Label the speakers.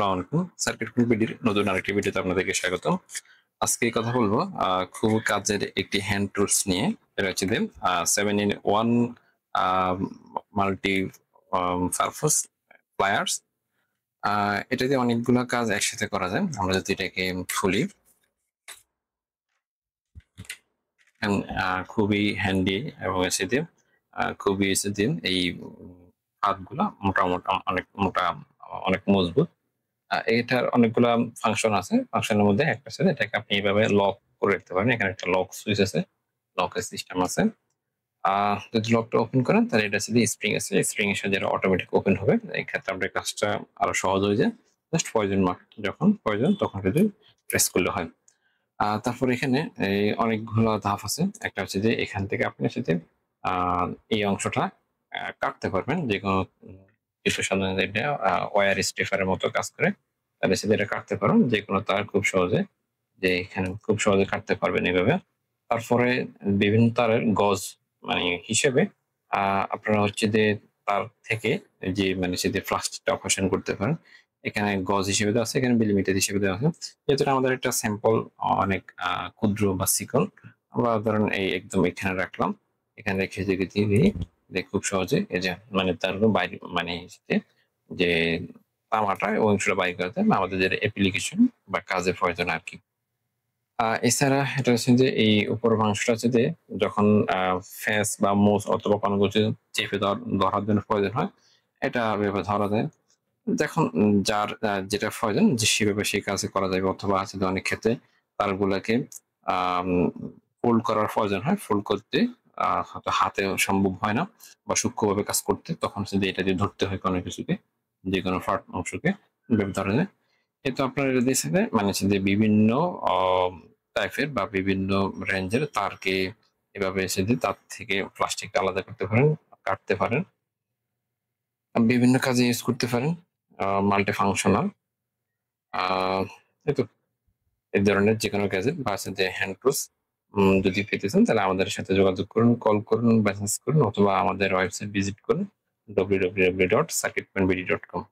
Speaker 1: আসসালামু আলাইকুম। সার্কিট বিডির নতুন আরেকটি ভিডিওতে আপনাদেরকে স্বাগতম। আজকে কথা বলবো খুব কাজের একটি হ্যান্ড টুলস নিয়ে। এটা হচ্ছে যে 7 in 1 a multi purpose pliers. এটা দিয়ে অনেকগুলা কাজ একসাথে করা যায়। আমরা যদি এটাকে খুলি খুবই হ্যান্ডি এবং হচ্ছে যে খুবই হচ্ছে যে এই হাতগুলা অনেক মোটা, অনেক মজবুত। এটার অনেকগুলা ফাংশন আছে। ফাংশনের মধ্যে একটা হচ্ছে এটাকে আপনি এইভাবে লক করে রাখতে পারেন। এখানে একটা লক সুইচ আছে, লকের সিস্টেম আছে। যদি লকটা ওপেন করেন তাহলে এটা হচ্ছে স্প্রিং আছে। স্প্রিং এর সাহায্যে অটোমেটিক ওপেন হবে। এই ক্ষেত্রে আপনার কাজটা আরো সহজ হয়ে যায়। জাস্ট প্রয়োজন যখন প্রয়োজন তখন শুধু প্রেস করলে হয়। তারপর এখানে এই অনেকগুলো ধাপ আছে। একটা হচ্ছে যে এখান থেকে আপনি হচ্ছে যে আ এই অংশটা কাটতে পারবেন। যেকোনো কিছু সাধারণত এটা ওয়্যার স্টিফার এর মতো কাজ করে। তাহলে সেটা এটা কাটতে পারেন। যেকোনো তার খুব সহজে যে এখানে খুব সহজে কাটতে পারবেন এভাবে। তারপরে বিভিন্ন তারের গজ মানে হিসেবে আ আপনারা হচ্ছে যে তার থেকে যে মানে সেটা প্লাস্টিকটা অপারেশন করতে পারেন। এখানে গজ হিসেবে দেওয়া আছে, এখানে মিলিমিটার হিসেবে দেওয়া আছে। যেহেতু আমাদের একটা স্যাম্পল অনেক ক্ষুদ্র বা চিকন, আমরা ধরেন এই একদম এখানে রাখলাম। এখানে রেখে যদি দিয়ে দিই, খুব সহজে এই যে মানে তার বাইরে মানে যে তামাটা ওই অংশটা বাইর করে দেয় আমাদের যে অ্যাপ্লিকেশন বা কাজের প্রয়োজন আরকি। এছাড়া এটা হচ্ছে যে এই উপরের মাংসটা হচ্ছে যে যখন ফ্যাঁস বা মোচ অথবা কোনো কিছু চেপে ধরার জন্য প্রয়োজন হয়, এটা এভাবে ধরা যায়। দেখুন যার যেটা প্রয়োজন যে সেভাবে সেই কাজে করা যাবে অথবা আছে যে অনেক ক্ষেত্রে তারগুলাকে আম ফোল্ড করার প্রয়োজন হয়। ফোল্ড করতে হয়তো হাতে সম্ভব হয় না বা সূক্ষ্মভাবে কাজ করতে তখন হচ্ছে যে এটা দিয়ে ধরতে হয় কোনো কিছুকে, যেকোনো পার্ট অংশকে এভাবে ধরা যায়। কিন্তু আপনার এটা দিয়েছে যে মানে হচ্ছে যে বিভিন্ন অ টাইপের বা বিভিন্ন রেঞ্জের তারকে এভাবে এসে দিয়ে তার থেকে প্লাস্টিকটা আলাদা করতে পারেন, কাটতে পারেন। বিভিন্ন কাজে ইউজ করতে পারেন। Multi functional. আ এইতো এই ধরনের যেকোনো গ্যাজেট বা হচ্ছে যে হ্যান্ড টুলস যদি পেতে চান তাহলে আমাদের সাথে যোগাযোগ করুন, কল করুন, মেসেজ করুন অথবা আমাদের ওয়েবসাইট ভিজিট করুন www.circuitpointbd.com